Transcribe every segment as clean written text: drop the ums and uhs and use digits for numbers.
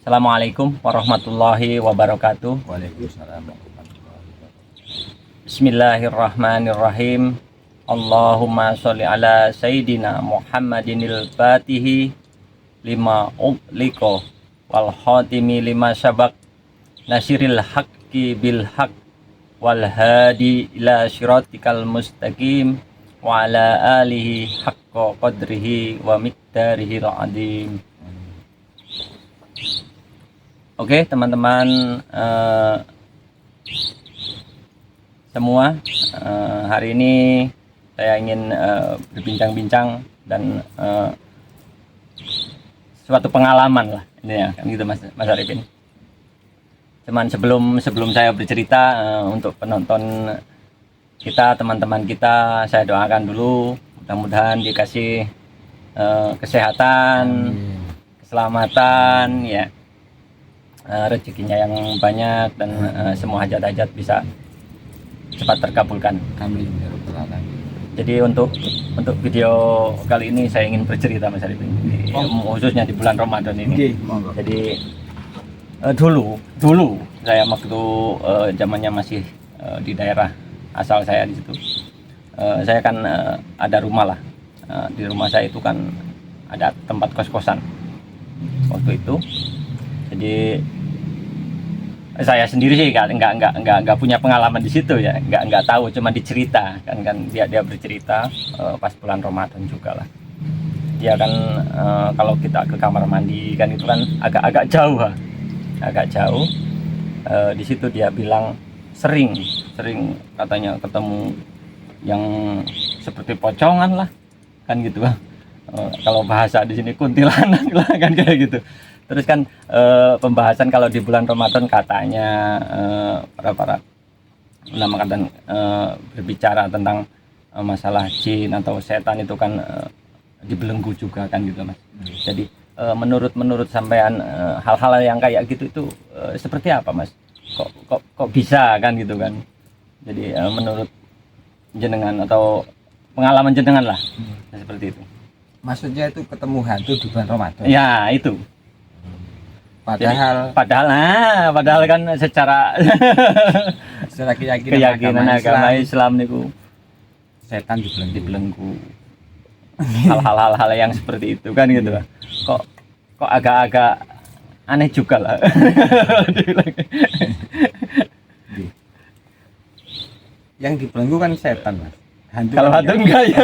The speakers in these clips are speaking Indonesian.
Assalamualaikum warahmatullahi wabarakatuh. Waalaikumsalam warahmatullahi wabarakatuh. Bismillahirrahmanirrahim. Allahumma sholli ala Sayyidina Muhammadinil Fatihi lima ughliqa wal khatimi lima sabaq nasiril haqqi bil haqq wal hadi ila syiratikal mustaqim wa ala alihi haqqa qadrihi wa miqdarihil azim. Oke teman-teman semua, hari ini saya ingin berbincang-bincang dan suatu pengalaman lah ini ya, kan gitu Mas Arifin. Cuman sebelum saya bercerita, untuk penonton kita, teman-teman kita, saya doakan dulu mudah-mudahan dikasih kesehatan, keselamatan ya, rezekinya yang banyak dan semua hajat-hajat bisa cepat terkabulkan. Amin ya rabbal alamin. Jadi untuk video kali ini saya ingin bercerita Mas Arifin, khususnya di bulan Ramadan ini. Jadi dulu saya waktu zamannya masih di daerah asal saya di situ, saya kan ada rumah lah. Di rumah saya itu kan ada tempat kos-kosan waktu itu. Jadi saya sendiri sih nggak punya pengalaman di situ ya, nggak tahu, cuma dicerita kan dia bercerita pas bulan Ramadan juga lah. Dia kan kalau kita ke kamar mandi kan itu kan agak jauh. Di situ dia bilang sering katanya ketemu yang seperti pocongan lah kan gitu. Kalau bahasa di sini kuntilanak lah kan kayak gitu. Terus kan pembahasan kalau di bulan Ramadan katanya para ulama kadang berbicara tentang masalah jin atau setan itu kan dibelenggu juga kan gitu Mas. Jadi menurut sampean hal-hal yang kayak gitu itu seperti apa Mas? Kok bisa kan gitu kan? Jadi menurut jenengan atau pengalaman jenengan lah seperti itu. Maksudnya itu ketemu hantu di bulan Ramadan? Ya itu. Padahal kan secara keyakinan agama Islam niku setan dibelenggu. Hal-hal yang seperti itu kan gitu. Kok agak-agak aneh juga lah. Yang dibelenggu kan setan Mas. Kalau hantu enggak ya.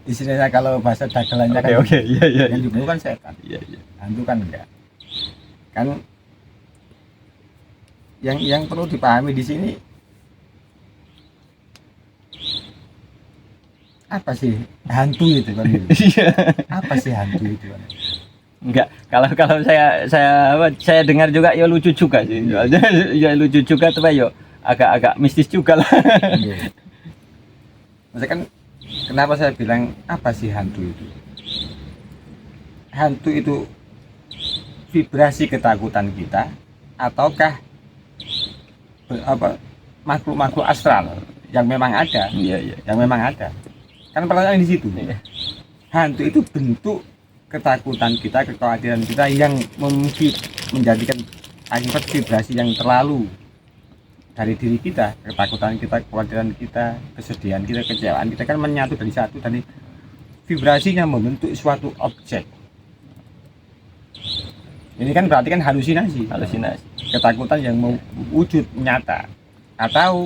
Istilahnya kalau bahasa dagelannya kan iya. Yang dibelenggu kan setan. Iya. Hantu kan enggak. Kan yang perlu dipahami di sini, apa sih hantu itu kan? Apa sih hantu itu kan? Enggak, kalau saya dengar juga ya lucu juga sih. Ya lucu juga tuh ya agak mistis juga lah. Maksudnya kan kenapa saya bilang apa sih hantu itu? Hantu itu vibrasi ketakutan kita ataukah makhluk-makhluk astral yang memang ada? Iya. Yang memang ada. Kan pertanyaan di situ. Iya. Hantu itu bentuk ketakutan kita, kekhawatiran kita yang menjadikan akibat vibrasi yang terlalu dari diri kita, ketakutan kita, kekhawatiran kita, kesedihan kita, kecewaan kita kan menyatu dari satu, dari vibrasinya membentuk suatu objek. Ini kan berarti kan halusinasi. Ketakutan yang wujud nyata, atau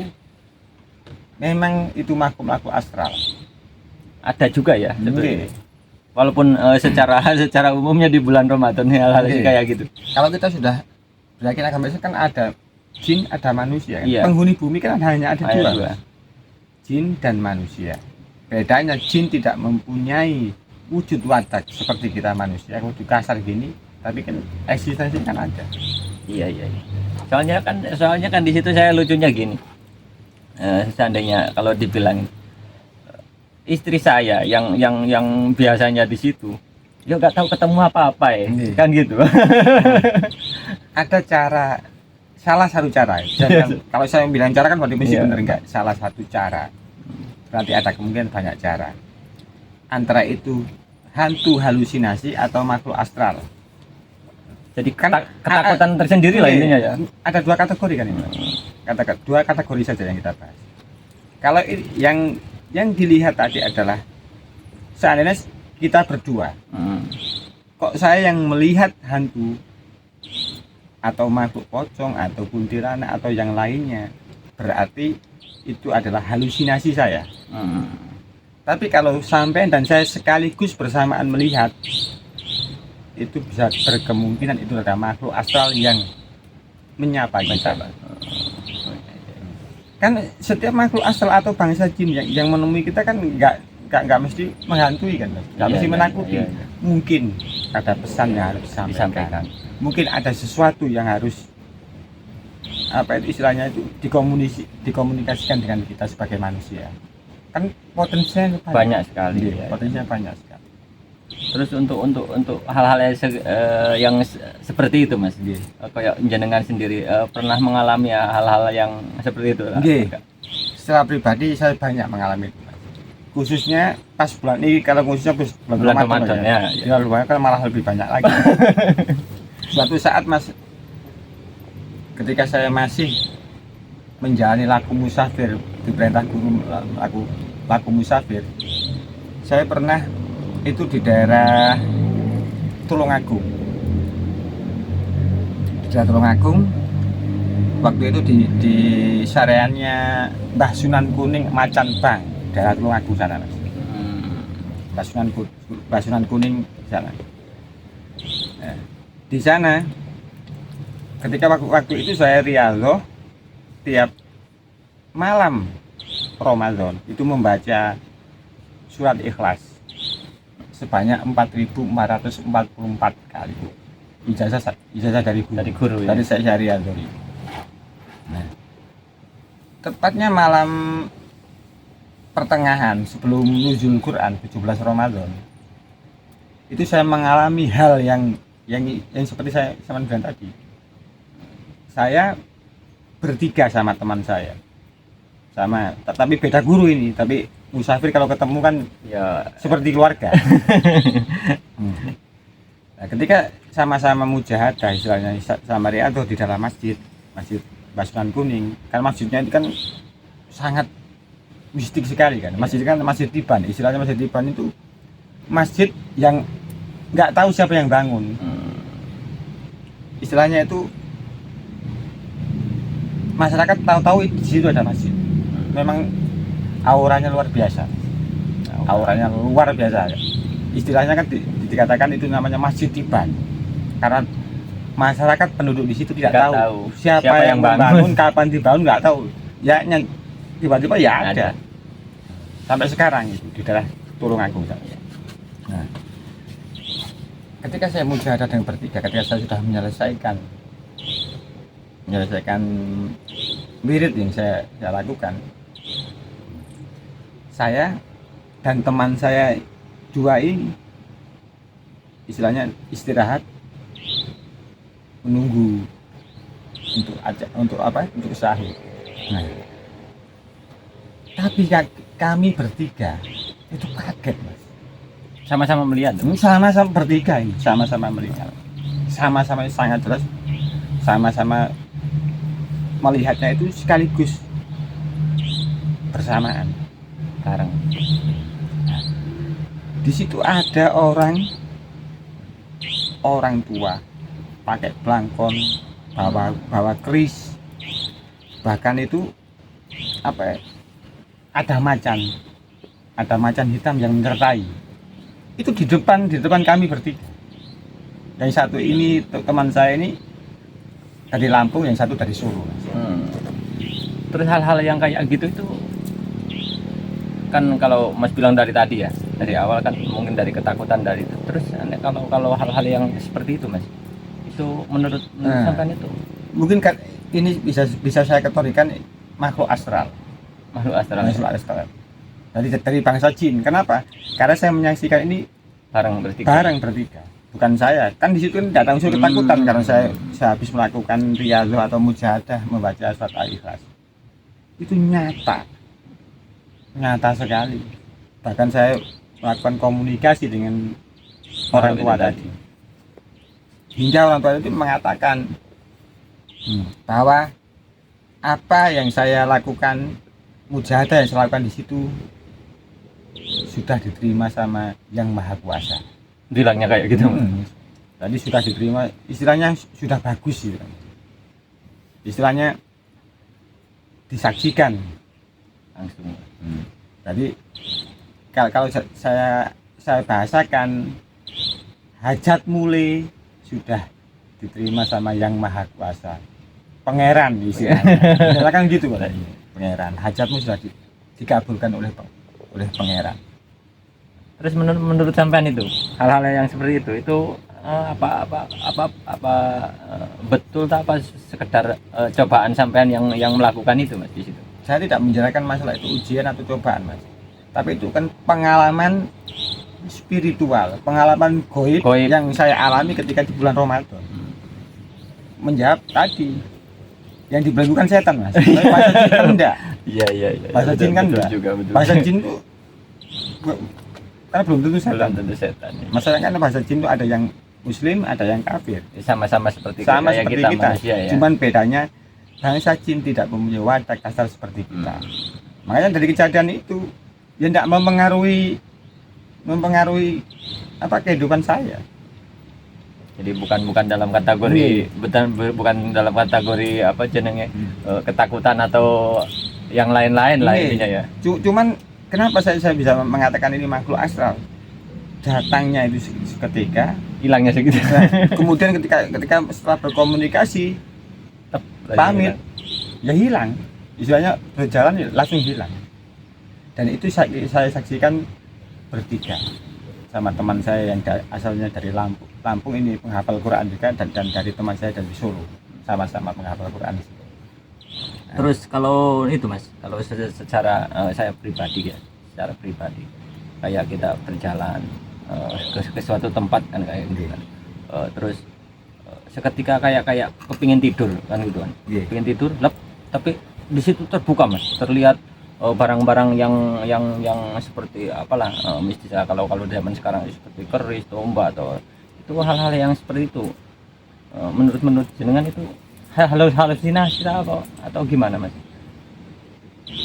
memang itu makhluk astral. Ada juga ya. Walaupun secara umumnya di bulan Ramadan hal-hal kayak gitu. Kalau kita sudah belajar agama Islam kan ada jin, ada manusia kan? Iya. Penghuni bumi kan hanya ada dua, dua, jin dan manusia. Bedanya jin tidak mempunyai wujud watak seperti kita manusia, wujud kasar gini, tapi kan eksistensi kan ada. Iya. Soalnya kan di situ saya lucunya gini. Seandainya kalau dibilang istri saya yang biasanya di situ, ya nggak tahu ketemu apa-apa ya, kan gitu. Ada salah satu cara. Kalau saya bilang cara kan berarti mesti benar enggak? Salah satu cara. Berarti ada kemungkinan banyak cara. Antara itu hantu halusinasi atau makhluk astral. Jadi Kan ketakutan tersendiri lah intinya ya. Ada dua kategori kan ini. Dua kategori saja yang kita bahas. Kalau yang dilihat tadi adalah seandainya kita berdua, kok saya yang melihat hantu atau makhluk pocong atau kuntilanak atau yang lainnya, berarti itu adalah halusinasi saya. Tapi kalau sampai dan saya sekaligus bersamaan melihat, itu bisa berkemungkinan itu adalah makhluk astral yang menyapa kita. Kan setiap makhluk astral atau bangsa jin yang menemui kita kan nggak mesti menghantui kan, nggak mesti menakuti. Mungkin ada pesan yang harus disampaikan. Mungkin ada sesuatu yang harus apa itu istilahnya itu dikomunikasikan dengan kita sebagai manusia. Kan potensinya banyak sekali. Potensinya banyak sekali. Terus untuk hal-hal yang seperti itu Mas, kayak jenengan sendiri pernah mengalami hal-hal yang seperti itu? Secara pribadi saya banyak mengalami itu, Mas. Khususnya pas bulan ini, kalau khususnya bulan Ramadan ya lumayan kan malah lebih banyak lagi. Suatu saat Mas, ketika saya masih menjalani laku musafir, diperintah guru laku musafir, saya pernah itu di daerah Tulungagung. Di daerah Tulungagung, waktu itu di sareannya Mbah Sunan Kuning Macan Bang, daerah Tulungagung sana, Mas. Mbah Sunan Kuning sana. Nah, di sana, ketika waktu itu saya rialoh tiap malam Ramadan itu membaca surat Ikhlas sebanyak 4.444 kali. Ijazah dari guru ya? Dari saya syariah dari. Nah, tepatnya malam pertengahan sebelum nuzul Quran 17 Ramadan itu saya mengalami hal yang seperti saya sama bilang tadi. Saya bertiga sama teman saya, tapi beda guru ini, tapi musafir kalau ketemu kan ya seperti keluarga. Nah, ketika sama-sama mujahadah istilahnya sama riadoh di dalam masjid Mbah Sunan Kuning, kan masjidnya itu kan sangat mistik sekali kan. Masjid kan Masjid Tiban, istilahnya Masjid Tiban itu masjid yang nggak tahu siapa yang bangun. Istilahnya itu masyarakat tahu-tahu di situ ada masjid. Memang auranya luar biasa. Istilahnya kan dikatakan itu namanya Masjid Tiban. Karena masyarakat penduduk di situ tidak tahu siapa yang bangun, kapan dibangun, nggak tahu. Ya tiba-tiba ya ada. Sampai sekarang itu di daerah Tulungagung. Nah, ketika saya mujahadah dengan bertiga, ketika saya sudah menyelesaikan wirid yang saya lakukan, saya dan teman saya dua ini istilahnya istirahat menunggu untuk sahur. Nah, tapi kami bertiga itu kaget, Mas. Sama-sama melihat. Sama-sama bertiga ini, sama-sama melihat. Sama-sama sangat jelas, sama-sama melihatnya itu sekaligus bersamaan bareng. Di situ ada orang tua pakai belangkon, bawa keris, bahkan itu ada macan hitam yang menyertai. Itu di depan kami bertiga. Yang satu ini teman saya ini dari Lampung, yang satu dari Solo. Terus hal-hal yang kayak gitu itu kan kalau Mas bilang dari tadi ya, dari awal kan mungkin dari ketakutan dari itu. Terus kalau hal-hal yang seperti itu Mas, itu menurut sampean itu mungkin kan ini bisa saya kategorikan makhluk astral. Makhluk astral. Dari bangsa jin. Kenapa? Karena saya menyaksikan ini bareng bertiga. Bukan saya. Kan di situ datang unsur ketakutan karena saya habis melakukan riyadhah atau mujahadah membaca surat Al-Ikhlas. Itu nyata sekali. Bahkan saya melakukan komunikasi dengan orang tua tadi. hingga orang tua itu mengatakan bahwa apa yang saya lakukan, mujahadah yang saya lakukan di situ sudah diterima sama Yang Maha Kuasa. Bilangnya kayak gitu. Tadi sudah diterima, istilahnya sudah bagus gitu. Istilahnya disaksikan Langsung. Jadi kalau saya bahasakan, hajat mulai sudah diterima sama Yang Maha Kuasa, pangeran istilahnya. Kan gitu Pak. Pangeran, hajatmu sudah dikabulkan oleh pangeran. Terus menurut sampean itu hal-hal yang seperti itu betul tak apa sekedar cobaan sampean yang melakukan itu Mas di situ? Saya tidak menjelaskan masalah itu ujian atau cobaan Mas, tapi itu kan pengalaman spiritual, pengalaman goib yang saya alami ketika di bulan Ramadan. Menjawab tadi yang dibelenggukan setan Mas, tapi bahasa jin kan enggak. Iya. Bahasa jin kan enggak. Bahasa jin itu karena belum tentu setan. Masalahnya kan bahasa jin itu ada yang muslim, ada yang kafir. Sama-sama seperti seperti kita manusia, ya. Cuman bedanya bangsa jin tidak mempunyai watak kasar seperti kita. Makanya dari kejadian itu ya tidak mempengaruhi apa kehidupan saya. Jadi bukan dalam kategori bukan dalam kategori apa jenenge ketakutan atau yang lain-lain lah intinya ya. Cuman kenapa saya bisa mengatakan ini makhluk astral? Datangnya itu seketika, hilangnya segitu. Nah, kemudian ketika setelah berkomunikasi pamit ya hilang. Istilahnya berjalan ya langsung hilang. Dan itu saya saksikan bertiga sama teman saya yang asalnya dari Lampung ini penghafal Quran juga, dan dari teman saya dari Solo sama-sama penghafal Quran di situ. Terus kalau itu Mas, kalau secara saya pribadi ya, secara pribadi kayak kita berjalan ke suatu tempat kan kayak gitu kan, terus seketika kayak kepingin tidur kan gitu kan, kepingin tidur, tapi di situ terbuka Mas, terlihat barang-barang yang seperti apalah misalnya kalau zaman sekarang seperti keris, tombak atau itu hal-hal yang seperti itu, menurut jenengan itu halusinasi atau gimana Mas?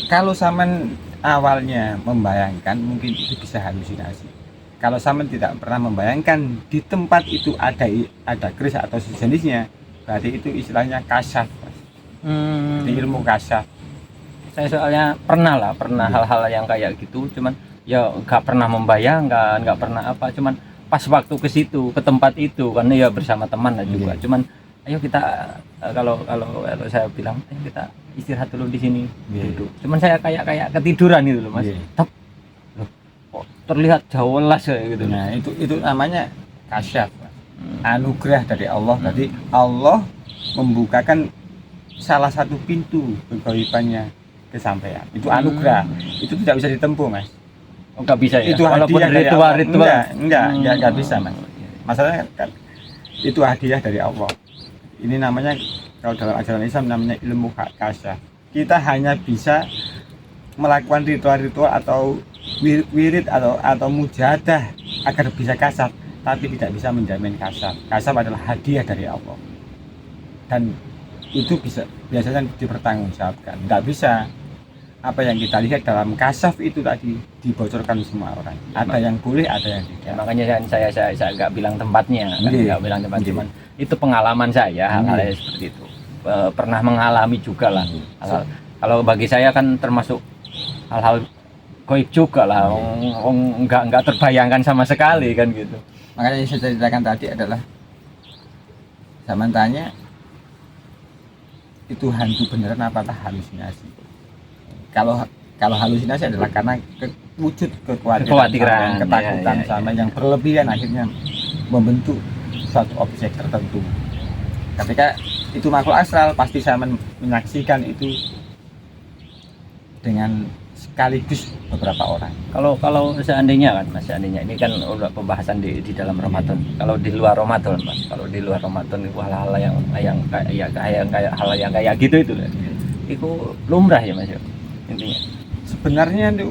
Kalau Saman awalnya membayangkan mungkin itu bisa halusinasi. Kalau Saman tidak pernah membayangkan di tempat itu ada keris atau sejenisnya, berarti itu istilahnya kasyaf. Di ilmu kasyaf. Saya soalnya pernah hal-hal yang kayak gitu, cuman ya nggak pernah membayangkan, nggak pernah apa, cuman pas waktu ke situ, ke tempat itu kan ya bersama teman lah juga. Cuman ayo kita kalau saya bilang kita istirahat dulu di sini duduk. Cuman saya kayak ketiduran itu loh Mas. Kok terlihat jelas kayak gitu. Nah, itu namanya kasyaf. Anugerah dari Allah. Jadi Allah membukakan salah satu pintu kegaibannya kesampaian. Itu anugerah. Itu tidak bisa ditempuh Mas. Oh, nggak bisa ya. Itu walaupun ritual. Enggak bisa Mas. Masalahnya kan itu hadiah dari Allah. Ini namanya kalau dalam ajaran Islam namanya ilmu kasyaf. Kita hanya bisa melakukan ritual-ritual atau wirid atau mujahadah agar bisa kasyaf, tapi tidak bisa menjamin kasyaf. Kasyaf adalah hadiah dari Allah. Dan itu biasanya dipertanggungjawabkan. Tidak bisa apa yang kita lihat dalam kasyaf itu tadi dibocorkan semua orang. Ada yang boleh, ada yang tidak. Makanya saya nggak bilang tempatnya, nggak bilang tempat, cuman itu pengalaman saya hal-hal seperti itu. Pernah mengalami juga lah. Kalau bagi saya kan termasuk hal-hal goib juga lah, nggak terbayangkan sama sekali kan gitu. Makanya yang saya ceritakan tadi adalah zaman tanya itu hantu beneran apakah halusinasi. Kalau halusinasi adalah karena wujud kekhawatiran, ketakutan sama yang berlebihan akhirnya membentuk suatu objek tertentu. Ketika itu makhluk astral pasti saya menyaksikan itu dengan sekaligus beberapa orang. Kalau seandainya kan Mas, seandainya ini kan udah pembahasan di dalam Ramadan. Kalau di luar Ramadan Mas, kalau di luar Ramadan itu hal-hal yang kayak gitu itu kan. Itu lumrah ya Mas intinya. Sebenarnya itu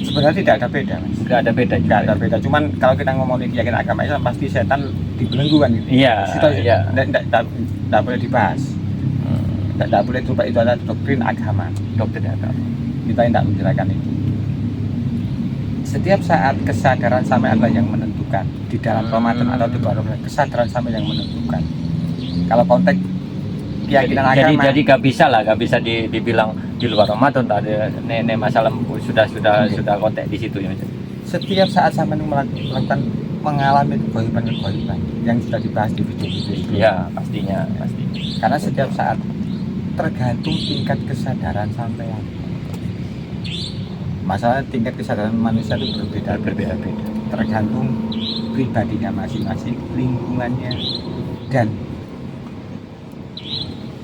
Sebenarnya tidak ada beda, Mas. Nggak ada beda juga. Nggak ada beda. Cuman kalau kita ngomongin keyakinan agama Islam pasti setan dibelenggu kan gitu. Iya, Itu iya. Nggak boleh dibahas. Nggak boleh itu adalah doktrin agama. Doktrin agama. Kita tidak membicarakan itu. Setiap saat kesadaran sampai adalah yang menentukan di dalam Ramadan atau di luar Ramadan, kesadaran sampai yang menentukan. Kalau konteks keyakinan agama, jadi gak bisa lah, gak bisa dibilang di luar Ramadan tadi nenek masalah sudah kontak di situ ya. setiap saat sampai melakukan mengalami kegoiban yang sudah dibahas di video-video itu. Iya, pastinya, pasti. Karena setiap saat tergantung tingkat kesadaran sampean. Masalah tingkat kesadaran manusia itu berbeda-beda, tergantung pribadinya masing-masing, lingkungannya, dan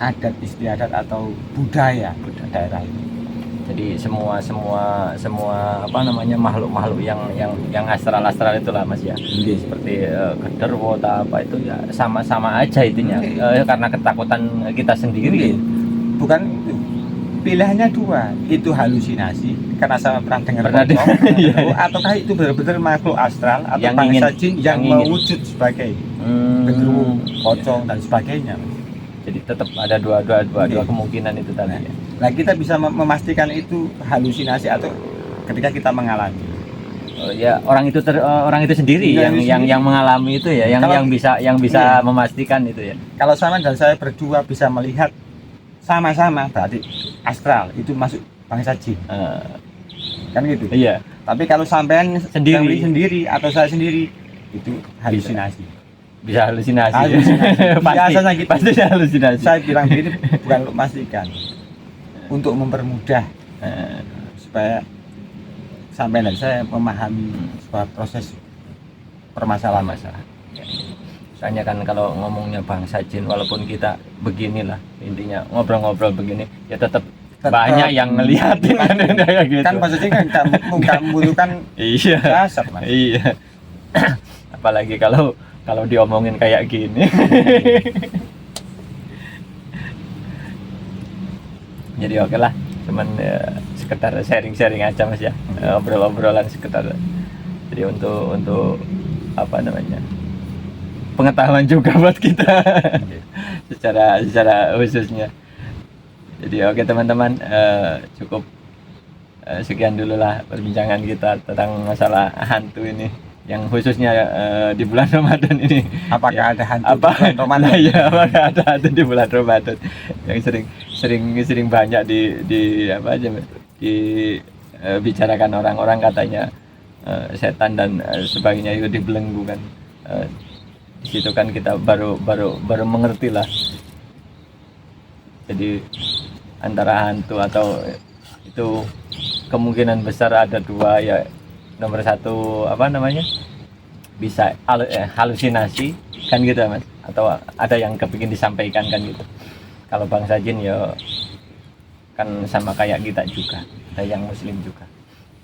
adat istiadat atau budaya daerah itu. Jadi semua apa namanya makhluk yang astral itulah Mas ya. Seperti genderuwo apa itu ya sama aja itunya. Karena ketakutan kita sendiri. Bukan itu. Pilihannya dua, itu halusinasi karena sama pernah dengar ataukah itu benar-benar makhluk astral atau yang bangsa ingin, jin yang mewujud sebagai genderuwo, pocong dan sebagainya. Jadi tetap ada dua kemungkinan itu tadi. Nah, kita bisa memastikan itu halusinasi atau ketika kita mengalami. Ya orang itu sendiri yang mengalami itu ya, yang bisa memastikan itu ya. Kalau sama dan saya berdua bisa melihat sama-sama berarti astral itu masuk bangsa jin. Kan gitu. Iya. Tapi kalau sampean sendiri atau saya sendiri itu halusinasi. Bisa halusinasi. Biasanya gitu. Pasti halusinasi. Saya bilang begini bukan untuk memastikan, untuk mempermudah supaya sampean dan saya memahami sebuah proses permasalahan. Soalnya kan kalau ngomongnya bangsa jin, walaupun kita beginilah intinya ngobrol-ngobrol begini, ya tetap banyak yang ngeliatin kan gitu. Kan maksudnya kan nggak membutuhkan dasar, Mas. Iya. Apalagi kalau diomongin kayak gini. Jadi oke lah, cuman sekedar sharing-sharing aja Mas ya, obrol-obrolan sekedar. Jadi untuk apa namanya, pengetahuan juga buat kita secara khususnya. Jadi oke teman-teman, cukup sekian dulu lah perbincangan kita tentang masalah hantu ini, yang khususnya di bulan Ramadan ini. Apakah ada hantu di bulan Ramadan? Ya, apakah ada hantu di bulan Ramadan yang sering banyak bicarakan orang-orang, katanya setan dan sebagainya itu dibelenggu kan. Di situ kan kita baru mengerti lah. Jadi antara hantu atau itu kemungkinan besar ada dua ya. Nomor satu apa namanya, bisa halusinasi kan gitu Mas, atau ada yang kepingin disampaikan kan gitu. Kalau bangsa jin ya kan sama kayak kita juga, ada yang muslim juga.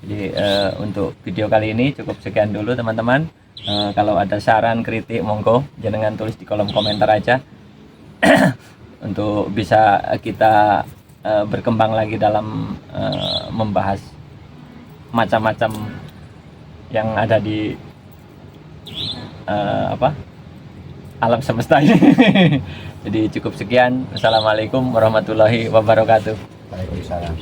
Jadi untuk video kali ini cukup sekian dulu teman-teman. Kalau ada saran kritik monggo jangan tulis di kolom komentar aja. Untuk bisa kita berkembang lagi dalam membahas macam-macam yang ada di alam semesta ini. Jadi cukup sekian. Assalamualaikum warahmatullahi wabarakatuh. Waalaikumsalam.